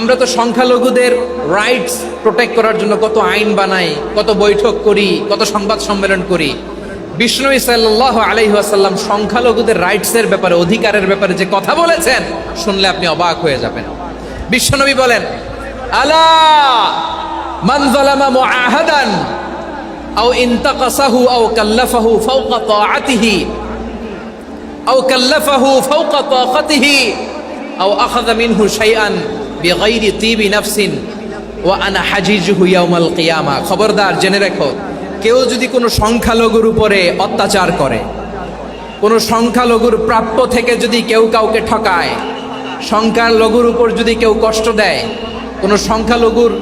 আমরা তো সংখ্যালঘুদের রাইটস প্রোটেক্ট করার জন্য কত আইন বানাই, কত বৈঠক করি, কত সংবাদ সম্মেলন করি। বিষ্ণু সাল্লাল্লাহু আলাইহি ওয়াসাল্লাম সংখ্যালঘুদের রাইটসের ব্যাপারে, অধিকারের ব্যাপারে যে কথা বলেছেন, শুনলে আপনি অবাক হয়ে যাবেন। বিশ্বনবী বলেন, আলা মান যালামা মুআহাদান আও ইনতাকাসাহু আও কাল্লাফাহু ফাওকা তাআতিহি আও কাল্লাফাহু ফাওকা তাকাতিহি আও আখাযা মিনহু শাইআন বিগাইরি তিবি নাফসিন ওয়া আনা হাজিজুহু ইয়াউমাল কিয়ামা। খবরদার, জেনে রেখো, কেউ যদি কোনো সংখ্যালঘুর উপরে অত্যাচার করে, কোনো সংখ্যালঘুর প্রাপ্য থেকে যদি কেউ কাউকে ঠকায়, সংখ্যালঘুর উপর যদি কেউ কষ্ট দেয়, কোনো সংখ্যালঘুর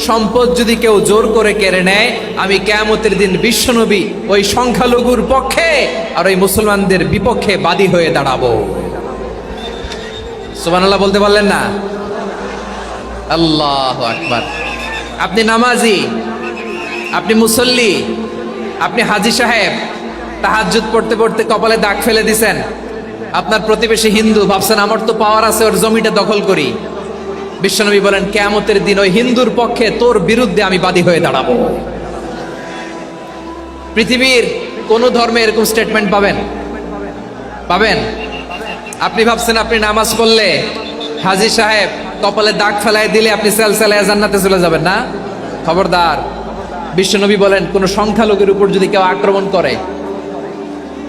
সম্পদ যদি কেউ জোর করে কেড়ে নেয়, আমি কিয়ামতের দিন বিশ্বনবী ওই সংখ্যালঘুর পক্ষে আর ওই মুসলমানদের বিপক্ষে বাদী হয়ে দাঁড়াবো। সুবহানাল্লাহ বলতে পারলেন না? আল্লাহু আকবার। আপনি নামাজি, আপনি মুসল্লি, আপনি হাজী সাহেব, তাহাজ্জুদ পড়তে পড়তে কপালে দাগ ফেলে দিছেন, আপনার প্রতিবেশী হিন্দু, ভাবছেন আমার তো পাওয়ার আছে, ওর জমিটা দখল করি। বিশ্বনবী বলেন, কিয়ামতের দিন ওই হিন্দুর পক্ষে তোর বিরুদ্ধে আমি বাদী হয়ে দাঁড়াবো। পৃথিবীর কোন ধর্মে এরকম স্টেটমেন্ট পাবেন? পাবেন? আপনি ভাবছেন আপনি নামাজ পড়লে হাজী সাহেব কপালে দাগ ফেলায় দিলে আপনি সেলসেলায় জান্নাতে চলে যাবেন না? খবরদার। বিশ্বনবী বলেন, কোন সংখ্যালঘুর উপর যদি কেউ আক্রমণ করে,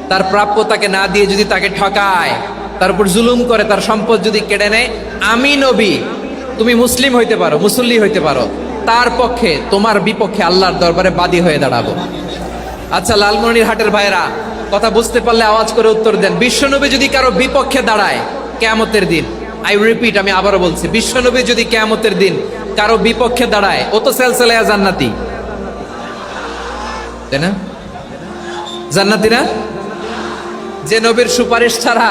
তার প্রাপ্য তাকে না দিয়ে যদি তাকে ঠকায়, তার উপর জুলুম করে, তার সম্পদ যদি কেড়ে নেয়, আমি নবী, তুমি মুসলিম হইতে পারো, মুসল্লি হইতে পারো, তার পক্ষে, তোমার বিপক্ষে আল্লাহর দরবারে বাদী হয়ে দাঁড়াবো। আচ্ছা, লালমনিরহাটের ভাইরা, কথা বুঝতে পারলে আওয়াজ করে উত্তর দেন। বিশ্বনবী যদি কারো বিপক্ষে দাঁড়ায় কিয়ামতের দিন, আই রিপিট, আমি আবারও বলছি, বিশ্বনবী যদি কিয়ামতের দিন কারো বিপক্ষে দাঁড়ায়, ও তো সেলসেলায়া জান্নাতি, তাই না? জান্নাতি না? যে নবীর সুপারিশ ছাড়া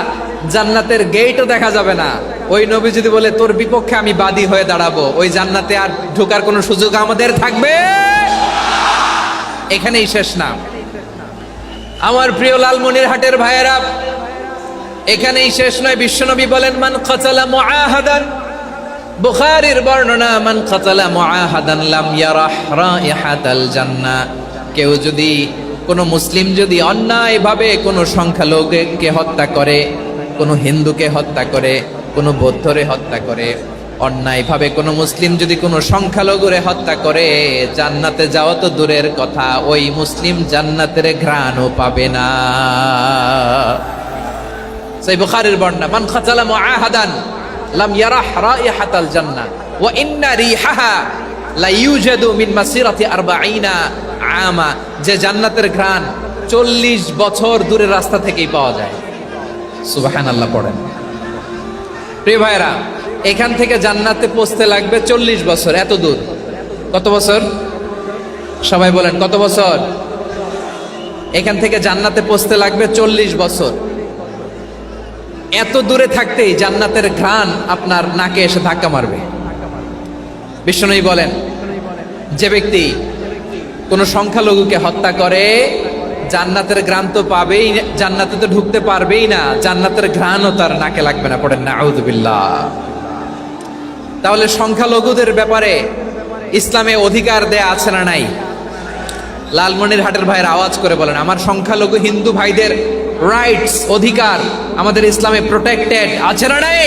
জান্নাতের গেটও দেখা যাবে না, ওই নবী যদি বলে তোর বিপক্ষে আমি বাদী হয়ে দাঁড়াবো, ওই জান্নাতে আর ঢোকার কোনো সুযোগ আমাদের থাকবে? এখানেই শেষ না আমার প্রিয় লালমনিরহাটের ভাইয়েরা, এখানেই শেষ নয়। বিশ্বনবী বলেন, মান কাতালা মুআহাদান, বুখারীর বর্ণনা, মান কাতালা মুআহাদান লাম ইয়ারাহ রাইহাতাল জান্নাহ। কেউ যদি, কোনো মুসলিম যদি অন্যায়ভাবে কোনো সংখ্যালঘুকে হত্যা করে, কোনো হিন্দুকে হত্যা করে, কোনো বৌদ্ধরে হত্যা করে, অন্যায়ভাবে কোনো মুসলিম যদি কোনো সংখ্যালঘুরে হত্যা করে, জান্নাতে যাওয়া তো দূরের কথা, ওই মুসলিম জান্নাতের ঘ্রাণও পাবে না। সেই বুখারীর বর্ণনা, মান কাতালা মুআহাদান লাম ইয়ারাহ রাইহাতাল জান্নাহ ওয়া ইন্না রিহাহা লা ইউজাদু মিন মাসিরাতি 40 আমা। যে জান্নাতের ঘ্রাণ 40 বছর দূরের রাস্তা থেকেই পাওয়া যায়। সুবহানাল্লাহ পড়েন। প্রিয় ভাইরা, এখান থেকে জান্নাতে পৌঁছতে লাগবে 40 বছর। এত দূর, কত বছর? সবাই বলেন, কত বছর? এখান থেকে জান্নাতে পৌঁছতে লাগবে 40 বছর। এত দূরে থাকতেই জান্নাতের ঘ্রাণ আপনার নাকে এসে ধাক্কা মারবে। বিশ্বনবী বলেন, যে ব্যক্তি কোন সংখ্যালঘুকে হত্যা করে, জান্নাতের ঘ্রাণ তো পাবেই, জান্নাতে তো ঢুকতে পারবেই না, জান্নাতের ঘ্রাণও তার নাকে লাগবে না। পড়েন না আউযুবিল্লাহ। তাহলে সংখ্যালঘুদের ব্যাপারে ইসলামে অধিকার দেয়া আছে না নাই? লালমনিরহাটের ভাইয়ের আওয়াজ করে বলেন, আমার সংখ্যালঘু হিন্দু ভাইদের রাইটস, অধিকার আমাদের ইসলামে প্রোটেক্টেড আছে না নাই?